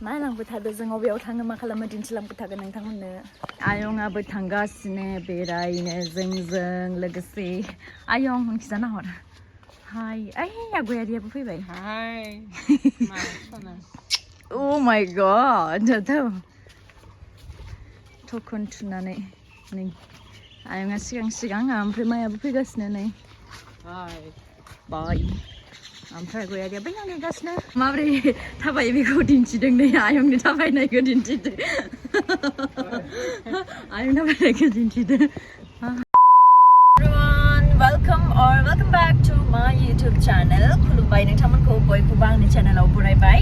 मा लांबाय थादों जों अबेयाव थाङो मा खालामो दिन्थिलांबाय थागोन नोंथांमोननो आयंआबो थांगासिनो बेरायनो जोंजों लोगोसे आयं उनखिजा नाहर हाय ओइ गयारियाबो फैबाय हाय Oh my god थखन थुनानै नै आयंआ सिगां ओमफ्राय मायाबो फैगासिनो नै बाय ओमफ्राय गयारिया बै नागिरगासिनो माबोरै थाबायो बेखौ दिन्थिदों नै आयंनि थाबायनायखौ दिन्थिदों आयं थाबायनायखौ दिन्थिदों Everyone, welcome back to my YouTube channel. खुलुमबाय नोंथांमोनखौ बयखौबो आंनि चेनेलाव बरायबाय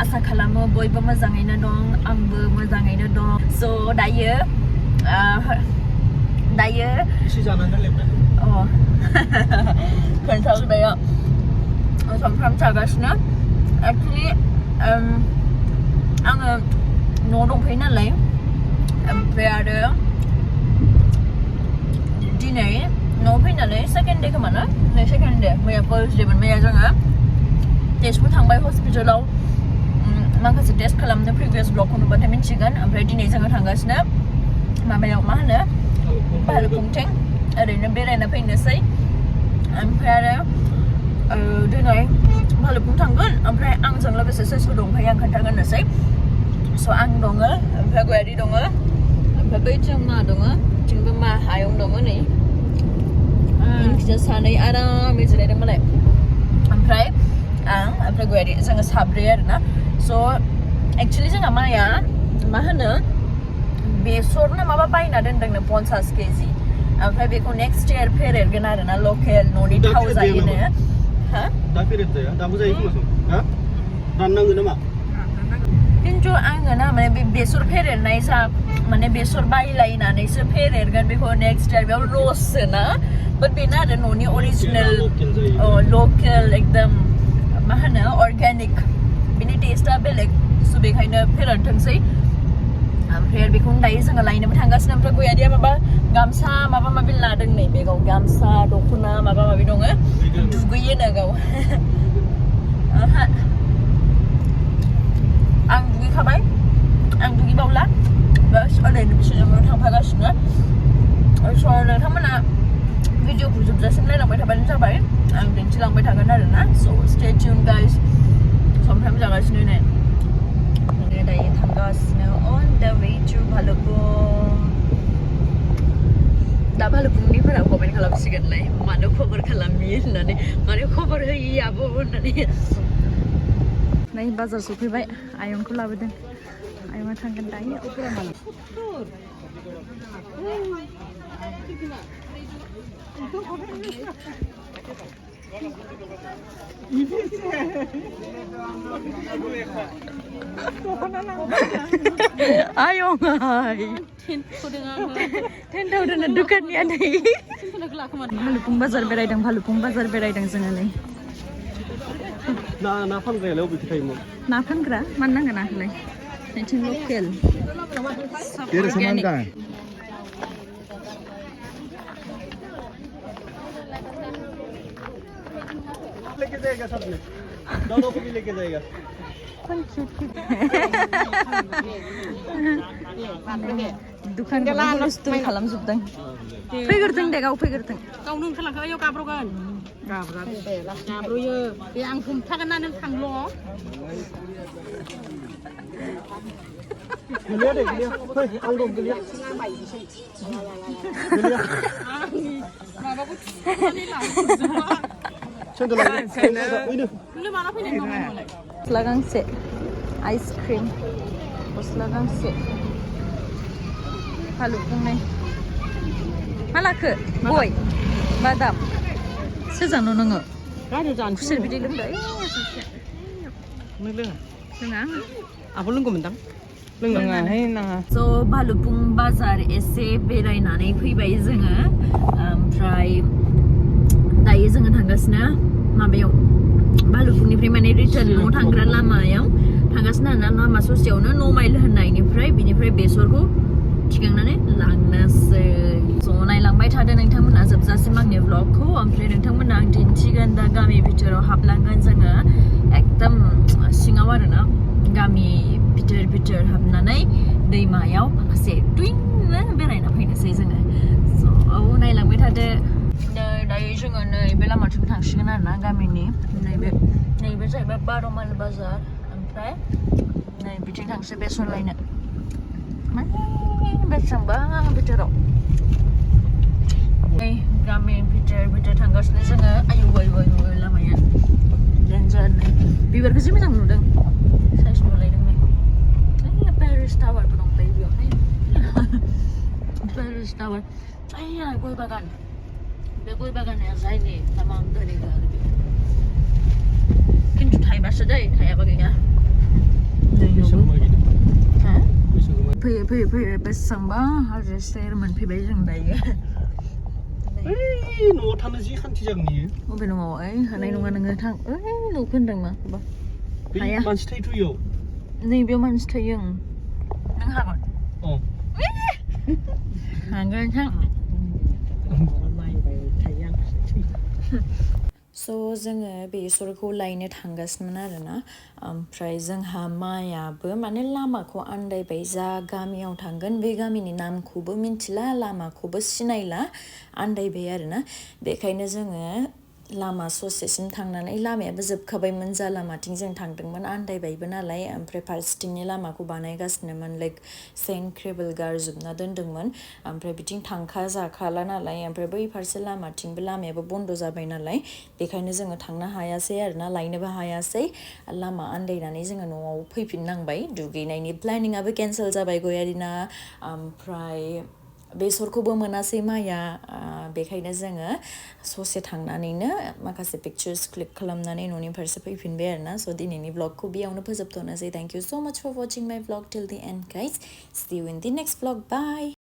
आसा खालामो बयबो मोजाङैनो दं आंबो मोजाङैनो दं so दायो एसे जानांगोन लेबना खोन्थाबाय सामफ्राम जागासिनो एक्चुअलि आङो न'आव दंफैयो नालाय ओमफ्राय आरो दिनै न'आव फैनानै सेकेन्ड डे खोमा ना नै सेकेन्ड डे मैया फार्स्ट डेमोन मैया जोङो टेस्टबो थांबाय हस्पिटालाव माखासे टेस्ट खालामनो प्रिभियास ब्लगखौ नुबाथाय मिन्थिगोन ओमफ्राय दिनै जोङो थांगासिनो माबायाव मा होनो भालुपुंथिं ओरैनो बेरायना फैनोसै ओमफ्राय आरो दिनै भालुपुं थांगोन ओमफ्राय आंजों लोगोसे सोर सोर दंफायो आं खोन्थागोननोसै स' आं दङ ओमफ्राय गयारि दङ ओमफ्राय बैथिं मा दङ थिंबो मा आयं दङ नै उनखिजा सानै आरामै जिरायदों मालाय ओमफ्राय आं ओमफ्राय गयारि जोङो साब्रै आरोना स' एक्चुअलि जोंहा माइया मा होनो बेसर ना माबा बायना दोनदोंनो 50 केजि ओमफ्राय बेखौ नेक्स्ट इयार फेरेरगोन आरोना लकेल न'नि थाव जायोनो हा दा फेरेद जाया दाबो जायो खोमा हा राननांगोन नामा खिन्थु आङो ना माने बे बेसर फेरेरनाय जा माने बेसर बायलायनानैसो फेरेरगोन बेखौ नेक्स्ट इयार बेयाव लससो ना बाट बेनो आरो न'नि अरिजिनेल लकेल एकदम मा होनो अर्गेनिक बेनि टेस्टआ बेलेग स' बेखायनो फेरेरथोंसै ओमफ्राय बेखौनो दायो जोङो लायनोबो थांगासिनो ओमफ्राय गयारिया माबा गामसा माबा माबि लादों नै बेगाव गामसा दख'ना माबा माबि दङ दुगैयोनो गाव आं दुगैखाबाय आं दुगैबावला बास ओरैनो बिसोरजोंनो थांफागासिनो स' नोंथांमोना भिडिअखौ जोबजासिम नायलांबाय थाबानो जाबाय आं दिन्थिलांबाय थागोन आरोना स' स्टे टिउन गाइस सामफ्राम जागासिनो नै दायो थांगासिनो on the way to भालुपुं दा भालुपुंनिफोरा कमेन्ट खालामसिगोनलाय मानो खबर खालामि होननानै मानो खबर होयि आब' होननानै नै बाजार सफैबाय आयंखौ लाबोदों आयंआ थांगोन दायो आयं हाय 10,000 दुखाननिया नै भालुपुं बाजार बेरायदों जोङो नै ना फानग्रायालाय अबेखै थायोमोन ना फानग्रा मानो नांगोन नाखौलाय नैथिं लकेल लेके जाएगा सब में दोनों को भी लेके जाएगा दुकान बुस्थु खालामजोबदों फैग्रोथों दे गाव फैग्रोथों गावनो ओंखारलांखाबाय गाब्र'गोन गाब्र'यो बे आं हमथागोन ना नों थांल' गोलैया दे गोलैया फै आं दं गोलैया माबाखौ थुनानै लाबोजोबा गस्ला गांसे आइसक्रिम गस्ला गांसे भालुपुंनि मा लाखो गय बादाम सोरजानो नोङो खुसेर बिदै लोंदो नों लोङा आब' लोंगौमोनदां लोंनाङाहाय नाङा स' भालुपुं बाजार एसे बेरायनानै फैबाय जोङो ओमफ्राय दायो जोङो थांगासिनो माबायाव भालुपुंनिफ्राय माने रिटार्न न'आव थांग्रा लामायाव थांगासिनो आरोना लामा ससेयावनो 9 माइल होननायनिफ्राय बिनिफ्राय बेसरखौ थिखांनानै लांनोसै ज' नायलांबाय थादो नोंथांमोना जोबजासिम आंनि व्लगखौ ओमफ्राय नोंथांमोना आं दिन्थिगोन दा गामि भितराव हाबलांगोन जोङो एकदम सिङाव आरोना गामि बिथोर हाबनानै दैमायाव माखासे टुइंनो बेरायना फैनोसै जोङो स' औ नायलांबाय थादो दायो जोङो नैबे लामाथिं थांसिगोन आरोना गामिनि नैबे जाहैबाय 12 माइल बाजार ओमफ्राय नै बिथिं थांसै बेसर लायनो माने बेसेबांबा बिथोराव नै गामि बिथोर थांगासिनो जोङो आयु लामाया डेन्जार बिबारखौ जि मोजां नुदों साइज नुलायदों नै पेरिस टावारबो दंलायो बेयावहाय पेरिस टावार आइया गय बागान बे गय बागाना जायनि लामा दोनैगा आरो बे खिन्थु थाइबासो दै थायाबा गैया फैयै बेसेबांबा हाजो सेर मोनफैबाय जों दायो न'आव थानो जि खान्थि जागोन इयो बबे न'आव ओइ हानाय नङा नोङो थां ओइ न'खौ होनदों मा हाया मानसि थायोथ' इयाव नैबेयाव मानसि थायो नों हागोन हागोन थां स' जोङो बेसरखौ लायनो थांगासिनोमोन आरोना ओमफ्राय जोंहा मायाबो माने लामाखौ आन्दायबाय जा गामियाव थांगोन बे गामिनि नामखौबो मिन्थिला लामाखौबो सिनायला आन्दायबाय आरोना बेखायनो जोङो लामा ससेसिम थांनानै लामायाबो जोबखाबायमोन जा लामाथिं जों थांदोंमोन आन्दायबायबो नालाय ओमफ्राय फारसेथिंनि लामाखौ बानायगासिनोमोन लाइक सेन्ट क्रेबोल गारजोबना दोनदोंमोन ओमफ्राय बिथिं थांखा जाखाला नालाय ओमफ्राय बै फारसे लामाथिंबो लामायाबो बन्द' जाबाय नालाय बेखायनो जोङो थांनो हायासै आरोना लायनोबो हायासै लामा आन्दायनानै जोङो न'आव फैफिननांबाय दुगैनायनि प्लेनिंआबो केन्सेल जाबाय गयारिना ओमफ्राय बेसरखौबो मोनासै माया बेखायनो जोङो ससे थांनानैनो माखासे पिक्चार्स क्लिक खालामनानै न'नि फारसे फैफिनबाय आरोना स' दिनैनि ब्लगखौ बेयावनो फोजोबथ'नोसै थेंक इउ स' माच for watching my vlog till the end guys see you in the next vlog bye